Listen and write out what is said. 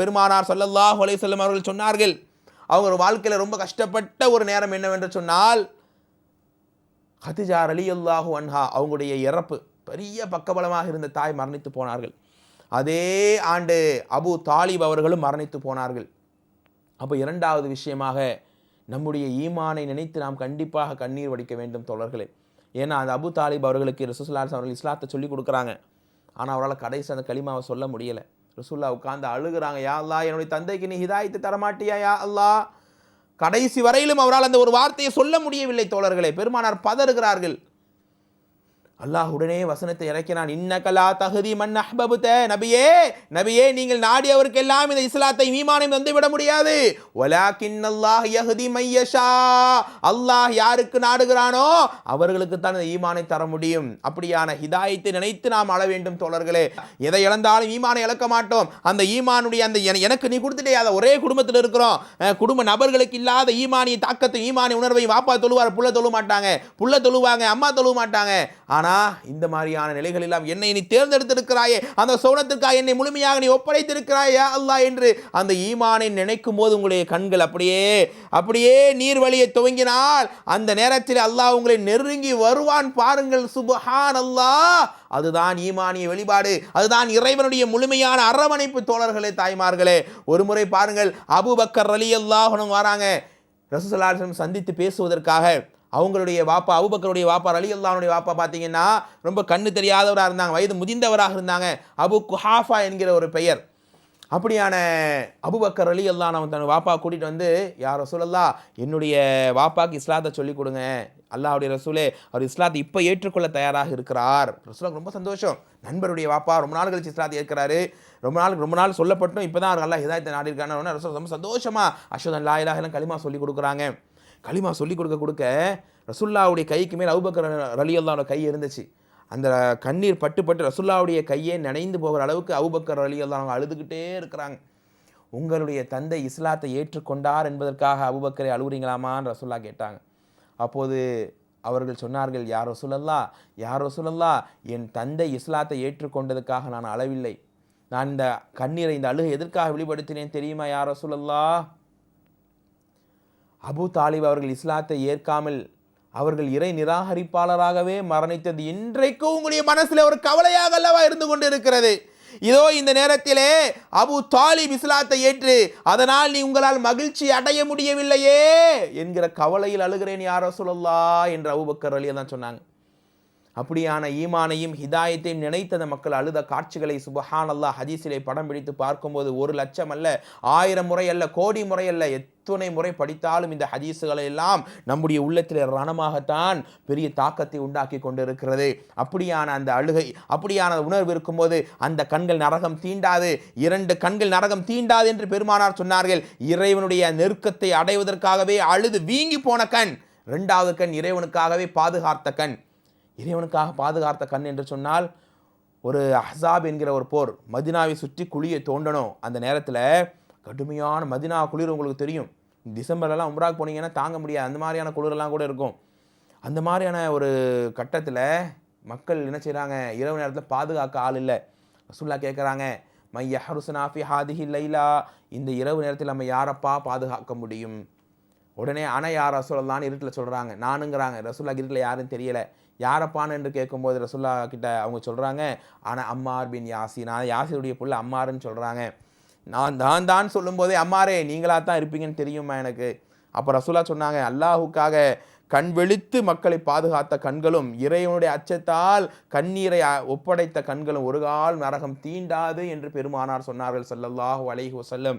பெருமானார் ஸல்லல்லாஹு அலைஹி வஸல்லம் அவர்கள் சொன்னார்கள், அவங்க வாழ்க்கையில் ரொம்ப கஷ்டப்பட்ட ஒரு நேரம் என்னவென்று சொன்னால், கதிஜா ரலியல்லாஹு அன்ஹா அவங்களுடைய இறப்பு, பெரிய பக்கபலமாக இருந்த தாய் மரணித்து போனார்கள். அதே ஆண்டு அபு தாலிப் அவர்களும் மரணித்து போனார்கள். அப்போ இரண்டாவது விஷயமாக நம்முடைய ஈமானை நினைத்து நாம் கண்டிப்பாக கண்ணீர் வடிக்க வேண்டும் தோழர்களே. ஏன்னா அந்த அபு தாலிப் அவர்களுக்கு ரசூலுல்லாஹி ஸல்லல்லாஹு அலைஹி வஸல்லம் அவர்கள் இஸ்லாத்தை சொல்லிக் கொடுக்குறாங்க. ஆனால் அவரால் கடைசி அந்த கலிமாவை சொல்ல முடியலை. ரசூலுல்லாஹ் உட்கார்ந்து அழுகிறாங்க, யா அல்லாஹ் என்னுடைய தந்தைக்கு நீ ஹிதாயத்தை தரமாட்டியா யா அல்லாஹ். கடைசி வரையிலும் அவரால் அந்த ஒரு வார்த்தையை சொல்ல முடியவில்லை தோழர்களே. பெருமானார் பதறுகிறார்கள். அல்லாஹ் உடனே வசனத்தை இறக்கினான், இன்னக லா தஹ்தி மன் அஹ்பப்த. நபியே நபியே நீங்கள் நாடியவருக்கெல்லாம் இந்த இஸ்லாத்தை ஈமானையும் தந்து விட முடியாது. வலாக்கின்னல்லாஹ் யஹ்தி மையஷா. அல்லாஹ் யாருக்கு நாடுகிறானோ அவர்களுக்கு தான் இந்த ஈமானை தர முடியும். அப்படியான ஹிதாயத்தை நினைத்து நாம் அழ வேண்டும் தோழர்களே. எதை இழந்தாலும் ஈமானை இழக்க மாட்டோம். அந்த ஈமானுடைய அந்த எனக்கு நீ கொடுத்துட்டே, அதை ஒரே குடும்பத்தில் இருக்கிறோம், குடும்ப நபர்களுக்கு இல்லாத ஈமானிய தாக்கத்தை ஈமானிய உணர்வை வாப்பா தொழுவார், புள்ள தொழு மாட்டாங்க, புள்ள தொழுவாங்க, அம்மா தொழு மாட்டாங்க. ஆனால் இந்த மாதிரியான நிலைகள் எல்லாம் என்னை நீ தேர்ந்தெடுத்திருக்கிறாயே, அந்த சோனத்திற்காக என்னை முழுமையாக நீ ஒப்படைத்திருக்கிறாய் யா அல்லாஹ் என்று அந்த ஈமானை நினைக்கும் போது உங்களுடைய கண்கள் அப்படியே நீர் வழியை துவங்கினால் அந்த நேரத்தில் அல்லாஹ் உங்களை நெருங்கி வருவான் பாருங்கள். சுப்ஹானல்லாஹ். அதுதான் ஈமானிய வெளிப்பாடு, அதுதான் இறைவனுடைய முழுமையான அரவணைப்பு தோழர்களே, தாய்மார்களே. ஒரு முறை பாருங்கள், அபூபக்கர் ரலியல்லாஹு அன்ஹு வராங்க ரசூலுல்லாஹி ஸல்லல்லாஹு அலைஹி வஸல்லம் சந்தித்து பேசுவதற்காக. அவங்களுடைய வாப்பா அபூபக்கருடைய வாப்பா ரலியல்லாஹுடைய வாப்பா பார்த்தீங்கன்னா ரொம்ப கண்ணு தெரியாதவராக இருந்தாங்க, வயது முதிர்ந்தவராக இருந்தாங்க. அபு குஹாஃபா என்கிற ஒரு பெயர். அப்படியான அபூபக்கர் ரலியல்லாஹு அன்ஹு தன் வாப்பா கூட்டிகிட்டு வந்து, யா ரசூலல்லாஹ் என்னுடைய வாப்பாக்கு இஸ்லாத்தை சொல்லிக் கொடுங்க, அல்லாஹ்வுடைய ரசூலே அவர் இஸ்லாத்தை இப்போ ஏற்றுக்கொள்ள தயாராக இருக்கிறார். ரசூலுல்லாஹ் ரொம்ப சந்தோஷம், நண்பருடைய வாப்பா ரொம்ப நாள் கழிச்சு இஸ்லாத்தை ஏற்கிறாரு, ரொம்ப நாள் சொல்லப்பட்டும் இப்போ தான் அவர் அல்லாஹ் ஹிதாயத்தை நாடிருக்கான்னு ரசூல் ரொம்ப சந்தோஷமா அஷ்ஹது அன் லா இலாஹ இல்லல்லாஹ் களிமா சொல்லி கொடுக்குறாங்க. களிமா சொல்லி கொடுக்க ரசூலுல்லாஹ்வுடைய கைக்கு மேல் அபூபக்கர் ரலியல்லாஹு கை இருந்துச்சு. அந்த கண்ணீர் பட்டு ரசூலுல்லாஹ்வுடைய கையே நனைந்து போகிற அளவுக்கு அபூபக்கர் ரலியல்லாஹு அழுதுகிட்டே இருக்கிறாங்க. உங்களுடைய தந்தை இஸ்லாத்தை ஏற்றுக்கொண்டார் என்பதற்காக அபூபக்கரை அழுவுறீங்களாமான்னு ரசூலுல்லாஹ் கேட்டாங்க. அப்போது அவர்கள் சொன்னார்கள், யார் ரசூலல்லாஹ் என் தந்தை இஸ்லாத்தை ஏற்றுக்கொண்டதுக்காக நான் அழவில்லை, நான் இந்த கண்ணீரை இந்த அழுகை எதற்காக வெளிப்படுத்தினேன் தெரியுமா யார் ரசூலல்லாஹ்? அபு தாலிப் அவர்கள் இஸ்லாத்தை ஏற்காமல் அவர்கள் இறை நிராகரிப்பாளராகவே மரணித்தது இன்றைக்கு உங்களுடைய மனசில் ஒரு கவலையாக அல்லவா இருந்து கொண்டு இருக்கிறது. இதோ இந்த நேரத்திலே அபு தாலிப் இஸ்லாத்தை ஏற்று அதனால் நீ உங்களால் மகிழ்ச்சி அடைய முடியவில்லையே என்கிற கவலையில் அழுகிறேன் யா ரசூலல்லாஹ் என்று அபூபக்கர் ரலியல்லாஹு தான் சொன்னாங்க. அப்படியான ஈமானையும் ஹிதாயத்தையும் நினைத்த மக்கள் அழுத காட்சிகளை சுப்ஹானல்லாஹ் ஹதீஸிலே படம் பிடித்து பார்க்கும்போது 1,00,000 அல்ல, 1000 முறை அல்ல, கோடி முறை அல்ல, எத்தனை முறை படித்தாலும் இந்த ஹதீஸுகளை எல்லாம் நம்முடைய உள்ளத்தில் ரணமாகத்தான் பெரிய தாக்கத்தை உண்டாக்கி கொண்டிருக்கிறது. அப்படியான அந்த அழுகை, அப்படியான உணர்வு இருக்கும்போது அந்த கண்கள் நரகம் தீண்டாது, 2 கண்கள் நரகம் தீண்டாது என்று பெருமானார் சொன்னார்கள். இறைவனுடைய நெருக்கத்தை அடைவதற்காகவே அழுது வீங்கி போன கண், 2வது கண் இறைவனுக்காகவே பாதுகாத்த கண். இறைவனுக்காக பாதுகாத்த கண் என்று சொன்னால், ஒரு அஹ்ஸாப் என்கிற ஒரு போர், மதினாவை சுற்றி குழியை தோண்டணும். அந்த நேரத்தில் கடுமையான மதினா குளிர் உங்களுக்கு தெரியும், டிசம்பர்லாம் உம்ராக்கு போனீங்கன்னா தாங்க முடியாது, அந்த மாதிரியான குளிரெல்லாம் கூட இருக்கும். அந்த மாதிரியான ஒரு கட்டத்தில் மக்கள் என்ன செய்கிறாங்க, இரவு நேரத்தில் பாதுகாக்க ஆள் இல்லை. ரசூலுல்லாஹ் கேட்குறாங்க, மைய ஹருசனா ஃபி ஹாதிஹி லைலா, இந்த இரவு நேரத்தில் நம்ம யாரப்பா பாதுகாக்க முடியும்? உடனே யார் ரசூலுல்லாஹ்னு இருட்டில் சொல்கிறாங்க, நானுங்கிறாங்க. ரசூலுல்லாஹ் இருட்டில் யாருன்னு தெரியலை, யாரப்பான்னு என்று கேட்கும்போது ரசூலுல்லாஹ் கிட்ட அவங்க சொல்கிறாங்க, ஆனால் அம்மார் பின் யாசி, நான் யாசிருடைய புள்ள அம்மாருன்னு சொல்கிறாங்க. நான் தான் சொல்லும்போதே அம்மாரே நீங்களாக தான் இருப்பீங்கன்னு தெரியுமா எனக்கு. அப்போ ரசூலுல்லாஹ் சொன்னாங்க, அல்லாஹுக்காக கண் வெளுத்து மக்களை பாதுகாத்த கண்களும் இறைவனுடைய அச்சத்தால் கண்ணீரை ஒப்படைத்த கண்களும் ஒரு கால் நரகம் தீண்டாது என்று பெருமானார் சொன்னார்கள் ஸல்லல்லாஹு அலைஹி வஸல்லம்.